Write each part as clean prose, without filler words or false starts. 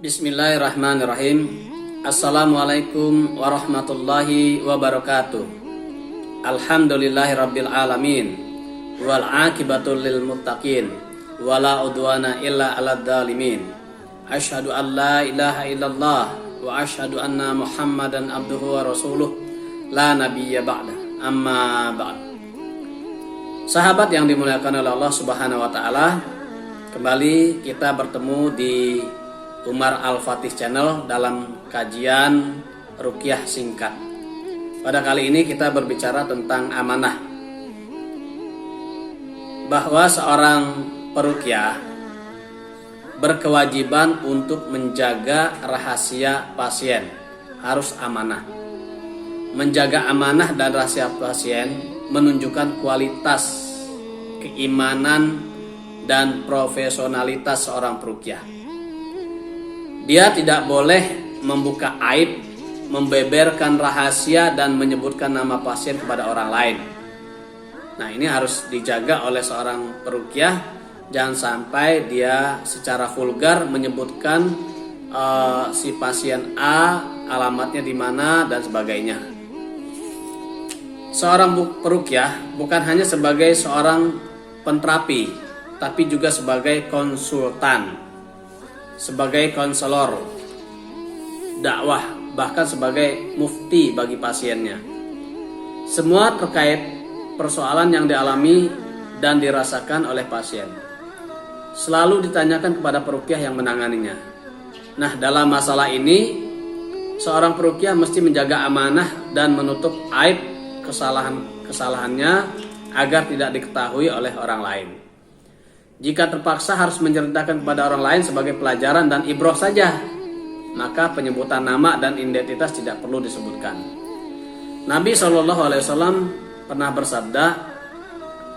Bismillahirrahmanirrahim. Assalamualaikum warahmatullahi wabarakatuh. Alhamdulillahirabbil alamin. Wal aqibatul lil muttaqin. Wala udwana illa 'alal zalimin. Asyhadu an la ilaha illallah wa asyhadu anna Muhammadan abduhu wa rasuluh. La nabiyya ba'da. Amma ba'd. Sahabat yang dimuliakan oleh Allah Subhanahu wa taala, kembali kita bertemu di Umar Al-Fatih Channel dalam kajian Ruqyah singkat. Pada kali ini kita berbicara tentang amanah, bahwa seorang peruqyah berkewajiban untuk menjaga rahasia pasien, harus amanah. Menjaga amanah dan rahasia pasien menunjukkan kualitas keimanan dan profesionalitas seorang peruqyah. Dia tidak boleh membuka aib, membeberkan rahasia, dan menyebutkan nama pasien kepada orang lain. Nah, ini harus dijaga oleh seorang peruqyah. Jangan sampai dia secara vulgar menyebutkan si pasien A, alamatnya di mana, dan sebagainya. Seorang peruqyah bukan hanya sebagai seorang penterapi, tapi juga sebagai konsultan, sebagai konselor dakwah, bahkan sebagai mufti bagi pasiennya. Semua terkait persoalan yang dialami dan dirasakan oleh pasien selalu ditanyakan kepada peruqyah yang menanganinya. Nah, dalam masalah ini seorang peruqyah mesti menjaga amanah dan menutup aib kesalahannya agar tidak diketahui oleh orang lain. Jika terpaksa harus menceritakan kepada orang lain sebagai pelajaran dan ibroh saja, maka penyebutan nama dan identitas tidak perlu disebutkan. Nabi SAW pernah bersabda,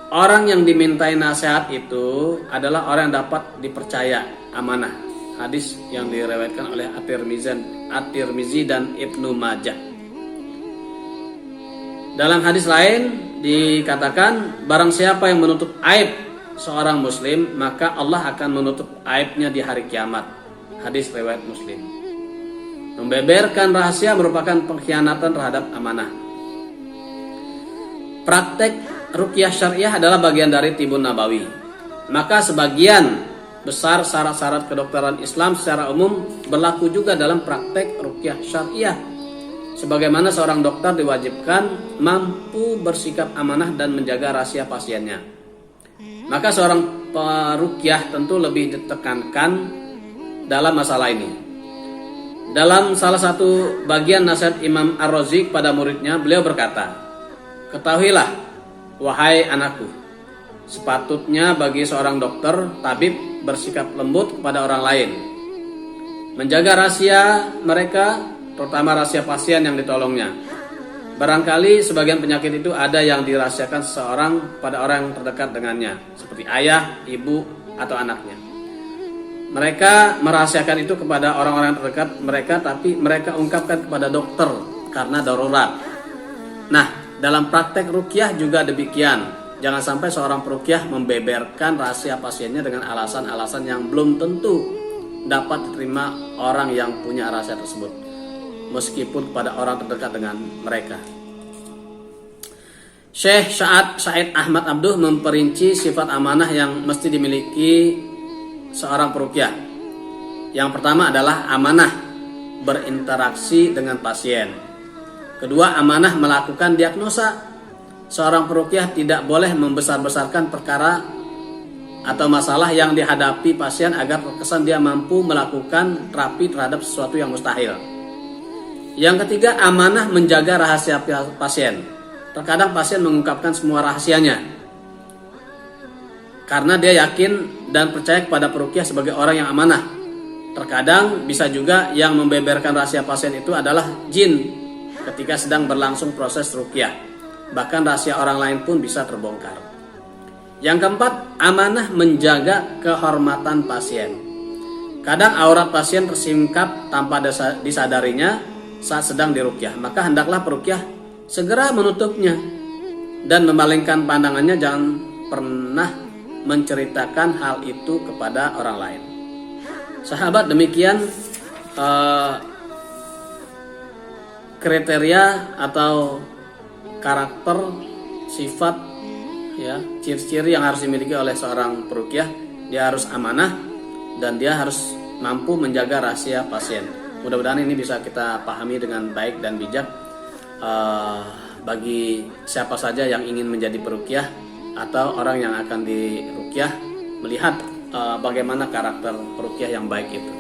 orang yang dimintai nasihat itu adalah orang yang dapat dipercaya, amanah. Hadis yang diriwayatkan oleh At-Tirmizi dan Ibnu Majah. Dalam hadis lain dikatakan, barang siapa yang menutup aib seorang muslim, maka Allah akan menutup aibnya di hari kiamat. Hadis riwayat Muslim. Membeberkan rahasia merupakan pengkhianatan terhadap amanah. Praktek ruqyah syariah adalah bagian dari Tibun Nabawi. Maka sebagian besar syarat-syarat kedokteran Islam secara umum berlaku juga dalam praktek ruqyah syariah. Sebagaimana seorang dokter diwajibkan mampu bersikap amanah dan menjaga rahasia pasiennya, maka seorang peruqyah tentu lebih ditekankan dalam masalah ini. Dalam salah satu bagian nasihat Imam Ar-Razi pada muridnya, beliau berkata, ketahuilah, wahai anakku, sepatutnya bagi seorang dokter, tabib bersikap lembut kepada orang lain, menjaga rahasia mereka, terutama rahasia pasien yang ditolongnya. Barangkali sebagian penyakit itu ada yang dirahasiakan seseorang pada orang yang terdekat dengannya, seperti ayah, ibu, atau anaknya. Mereka merahasiakan itu kepada orang-orang terdekat mereka, tapi mereka ungkapkan kepada dokter karena darurat. Nah, dalam praktek ruqyah juga demikian. Jangan sampai seorang peruqyah membeberkan rahasia pasiennya dengan alasan-alasan yang belum tentu dapat diterima orang yang punya rahasia tersebut, meskipun pada orang terdekat dengan mereka. Syekh Said Ahmad Abduh memperinci sifat amanah yang mesti dimiliki seorang peruqyah. Yang pertama adalah amanah berinteraksi dengan pasien. Kedua, amanah melakukan diagnosa. Seorang peruqyah tidak boleh membesar-besarkan perkara atau masalah yang dihadapi pasien agar terkesan dia mampu melakukan terapi terhadap sesuatu yang mustahil. Yang ketiga, amanah menjaga rahasia pasien. Terkadang pasien mengungkapkan semua rahasianya karena dia yakin dan percaya kepada peruqyah sebagai orang yang amanah. Terkadang bisa juga yang membeberkan rahasia pasien itu adalah jin ketika sedang berlangsung proses ruqyah. Bahkan rahasia orang lain pun bisa terbongkar. Yang keempat, amanah menjaga kehormatan pasien. Kadang aurat pasien tersingkap tanpa disadarinya saat sedang diruqyah, maka hendaklah peruqyah segera menutupnya dan memalingkan pandangannya. Jangan pernah menceritakan hal itu kepada orang lain. Sahabat, demikian kriteria atau karakter, sifat, ya, ciri-ciri yang harus dimiliki oleh seorang peruqyah. Dia harus amanah dan dia harus mampu menjaga rahasia pasien. Mudah-mudahan ini bisa kita pahami dengan baik dan bijak bagi siapa saja yang ingin menjadi peruqyah atau orang yang akan diruqyah, melihat bagaimana karakter peruqyah yang baik itu.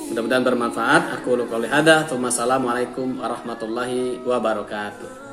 Mudah-mudahan bermanfaat. Aku qouli hadza. Assalamualaikum warahmatullahi wabarakatuh.